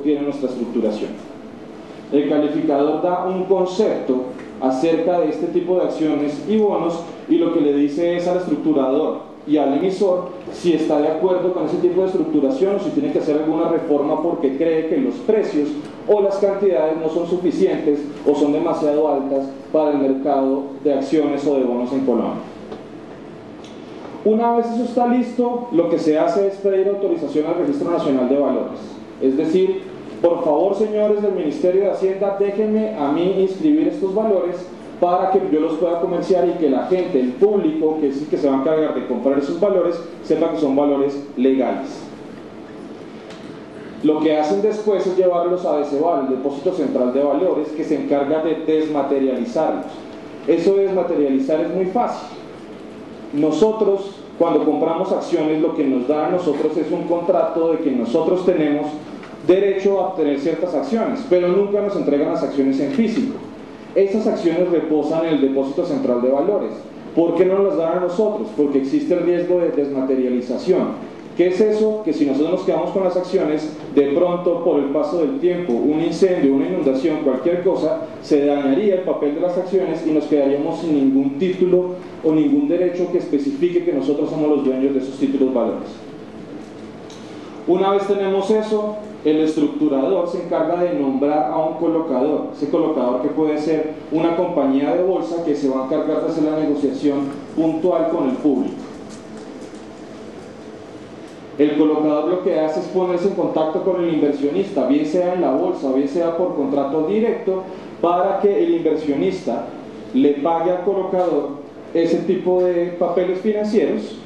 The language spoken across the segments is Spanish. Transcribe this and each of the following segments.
tiene nuestra estructuración. El calificador da un concepto acerca de este tipo de acciones y bonos, y lo que le dice es al estructurador y al emisor si está de acuerdo con ese tipo de estructuración o si tiene que hacer alguna reforma porque cree que los precios o las cantidades no son suficientes o son demasiado altas para el mercado de acciones o de bonos en Colombia. Una vez eso está listo, lo que se hace es pedir autorización al Registro Nacional de Valores. Es decir, por favor, señores del Ministerio de Hacienda, déjenme a mí inscribir estos valores para que yo los pueda comerciar y que la gente, el público, que es el que se va a encargar de comprar esos valores, sepa que son valores legales. Lo que hacen después es llevarlos a DCVAL, el Depósito Central de Valores, que se encarga de desmaterializarlos. Eso de desmaterializar es muy fácil. Nosotros, cuando compramos acciones, lo que nos da a nosotros es un contrato de que nosotros tenemos derecho a obtener ciertas acciones, pero nunca nos entregan las acciones en físico. Esas acciones reposan en el Depósito Central de Valores. ¿Por qué no las dan a nosotros? Porque existe el riesgo de desmaterialización. ¿Qué es eso? Que si nosotros nos quedamos con las acciones, de pronto, por el paso del tiempo, un incendio, una inundación, cualquier cosa, se dañaría el papel de las acciones y nos quedaríamos sin ningún título o ningún derecho que especifique que nosotros somos los dueños de esos títulos valores. Una vez tenemos eso, el estructurador se encarga de nombrar a un colocador. Ese colocador que puede ser una compañía de bolsa que se va a encargar de hacer la negociación puntual con el público. El colocador lo que hace es ponerse en contacto con el inversionista, bien sea en la bolsa, bien sea por contrato directo, para que el inversionista le pague al colocador ese tipo de papeles financieros.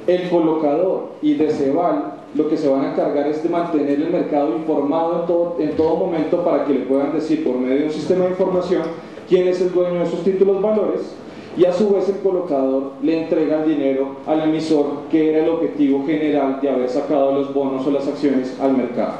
El colocador y DCVAL lo que se van a encargar es de mantener el mercado informado en todo momento para que le puedan decir por medio de un sistema de información quién es el dueño de esos títulos valores, y a su vez el colocador le entrega el dinero al emisor, que era el objetivo general de haber sacado los bonos o las acciones al mercado.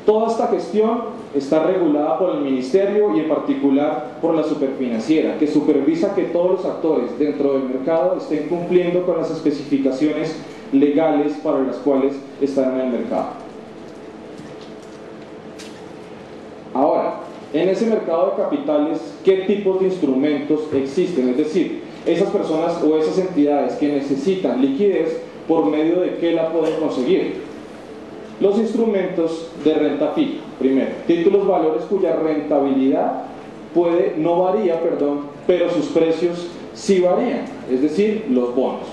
Toda esta gestión está regulada por el Ministerio y en particular por la Superfinanciera, que supervisa que todos los actores dentro del mercado estén cumpliendo con las especificaciones legales para las cuales están en el mercado. Ahora, en ese mercado de capitales, ¿qué tipos de instrumentos existen? Es decir, esas personas o esas entidades que necesitan liquidez, ¿por medio de qué la pueden conseguir? Los instrumentos de renta fija, primero, títulos valores cuya rentabilidad no varía, pero sus precios sí varían, es decir, los bonos.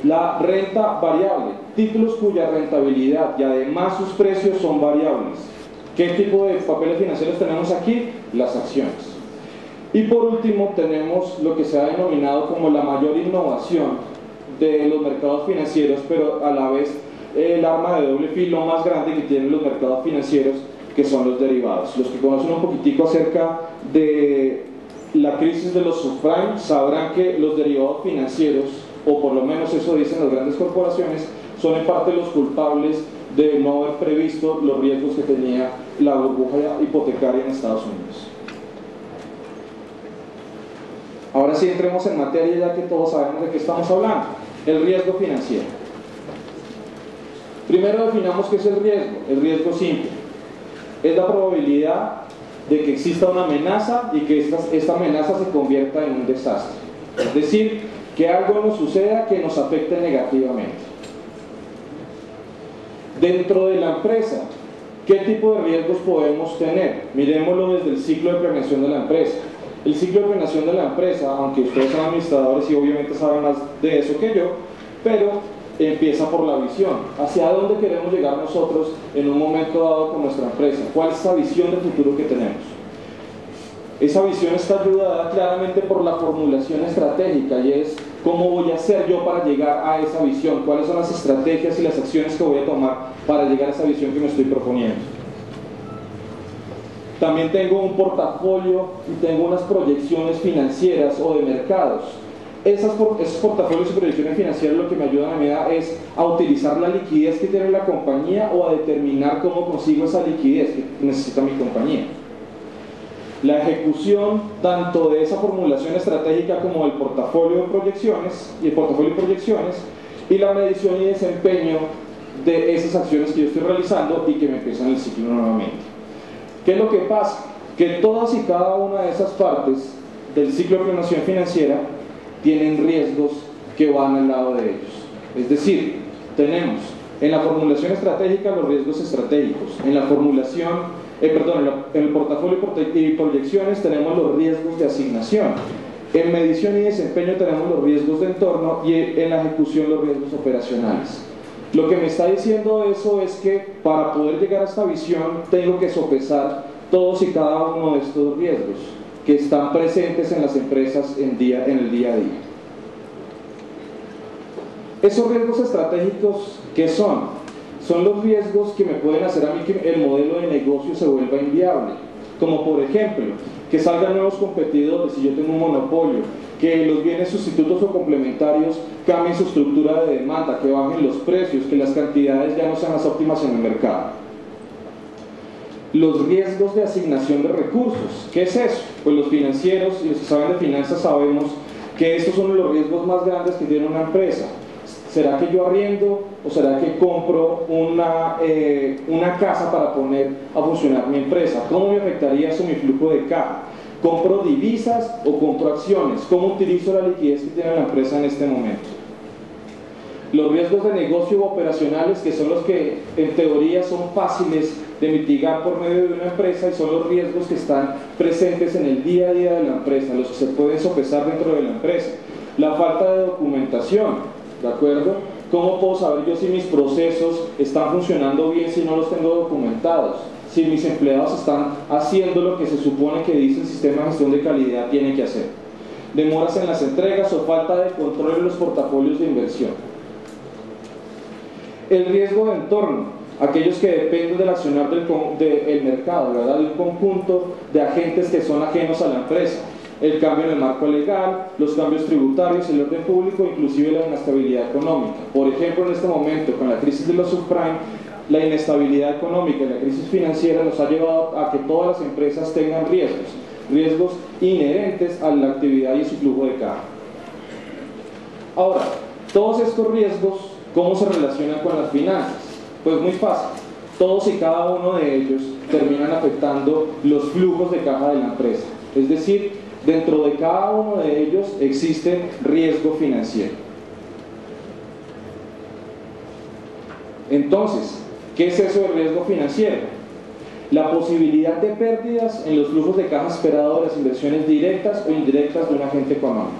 La renta variable, títulos cuya rentabilidad y además sus precios son variables. ¿Qué tipo de papeles financieros tenemos aquí? Las acciones. Y por último tenemos lo que se ha denominado como la mayor innovación de los mercados financieros, pero a la vez el arma de doble filo más grande que tienen los mercados financieros, que son los derivados. Los que conocen un poquitico acerca de la crisis de los subprime sabrán que los derivados financieros, o por lo menos eso dicen las grandes corporaciones, son en parte los culpables de no haber previsto los riesgos que tenía la burbuja hipotecaria en Estados Unidos. Ahora sí entremos en materia, ya que todos sabemos de qué estamos hablando. El riesgo financiero. Primero definamos qué es el riesgo. El riesgo simple es la probabilidad de que exista una amenaza y que esta amenaza se convierta en un desastre. Es decir, que algo nos suceda que nos afecte negativamente. Dentro de la empresa, ¿qué tipo de riesgos podemos tener? Miremoslo desde el ciclo de planeación de la empresa. El ciclo de planeación de la empresa, aunque ustedes son administradores y obviamente saben más de eso que yo, pero empieza por la visión. ¿Hacia dónde queremos llegar nosotros en un momento dado con nuestra empresa? ¿Cuál es esa visión de futuro que tenemos? Esa visión está ayudada claramente por la formulación estratégica, y es ¿cómo voy a hacer yo para llegar a esa visión? ¿Cuáles son las estrategias y las acciones que voy a tomar para llegar a esa visión que me estoy proponiendo? También tengo un portafolio y tengo unas proyecciones financieras o de mercados. Esos portafolios y proyecciones financieras lo que me ayudan a mí es a utilizar la liquidez que tiene la compañía o a determinar cómo consigo esa liquidez que necesita mi compañía. La ejecución tanto de esa formulación estratégica como del portafolio de proyecciones y el portafolio de proyecciones y la medición y desempeño de esas acciones que yo estoy realizando y que me empiezan el ciclo nuevamente. ¿Qué es lo que pasa? Que todas y cada una de esas partes del ciclo de planeación financiera tienen riesgos que van al lado de ellos. Es decir, tenemos en la formulación estratégica los riesgos estratégicos, en la formulación, en el portafolio y proyecciones tenemos los riesgos de asignación, en medición y desempeño tenemos los riesgos de entorno y en la ejecución los riesgos operacionales. Lo que me está diciendo eso es que para poder llegar a esta visión tengo que sopesar todos y cada uno de estos riesgos que están presentes en las empresas en el día a día. Esos riesgos estratégicos, ¿qué son? Son los riesgos que me pueden hacer a mí que el modelo de negocio se vuelva inviable, como por ejemplo, que salgan nuevos competidores si yo tengo un monopolio, que los bienes sustitutos o complementarios cambien su estructura de demanda, que bajen los precios, que las cantidades ya no sean las óptimas en el mercado. Los riesgos de asignación de recursos, ¿qué es eso? Pues los financieros y los que saben de finanzas sabemos que estos son los riesgos más grandes que tiene una empresa. ¿Será que yo arriendo o será que compro una casa para poner a funcionar mi empresa? ¿Cómo me afectaría eso mi flujo de caja? ¿Compro divisas o compro acciones? ¿Cómo utilizo la liquidez que tiene la empresa en este momento? Los riesgos de negocio operacionales, que son los que en teoría son fáciles de mitigar por medio de una empresa y son los riesgos que están presentes en el día a día de la empresa, los que se pueden sopesar dentro de la empresa. La falta de documentación, ¿de acuerdo? ¿Cómo puedo saber yo si mis procesos están funcionando bien si no los tengo documentados? Si mis empleados están haciendo lo que se supone que dice el sistema de gestión de calidad tiene que hacer. Demoras en las entregas o falta de control en los portafolios de inversión. El riesgo de entorno, aquellos que dependen del accionar del mercado, ¿verdad? De un conjunto de agentes que son ajenos a la empresa. El cambio en el marco legal, los cambios tributarios, el orden público, inclusive la inestabilidad económica. Por ejemplo, en este momento, con la crisis de los subprime, la inestabilidad económica y la crisis financiera nos ha llevado a que todas las empresas tengan riesgos inherentes a la actividad y su flujo de caja. Ahora, todos estos riesgos, ¿cómo se relacionan con las finanzas? Pues muy fácil. Todos y cada uno de ellos terminan afectando los flujos de caja de la empresa. Es decir, dentro de cada uno de ellos existe riesgo financiero. Entonces, ¿qué es eso de riesgo financiero? La posibilidad de pérdidas en los flujos de caja esperado de las inversiones directas o indirectas de un agente económico.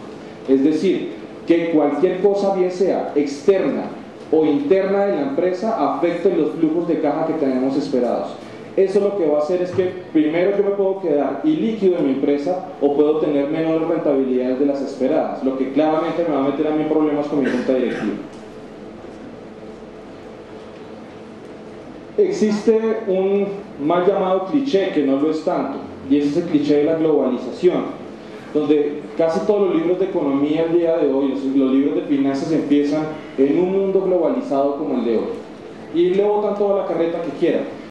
Es decir, que cualquier cosa, bien sea externa o interna de la empresa, afecte los flujos de caja que tenemos esperados. Eso lo que va a hacer es que primero yo me puedo quedar ilíquido en mi empresa o puedo tener menores rentabilidades de las esperadas, lo que claramente me va a meter a mí en problemas con mi junta directiva. Existe un mal llamado cliché, que no lo es tanto, y ese es el cliché de la globalización, donde casi todos los libros de economía el día de hoy, los libros de finanzas empiezan en un mundo globalizado como el de hoy, y le botan toda la carreta que quieran.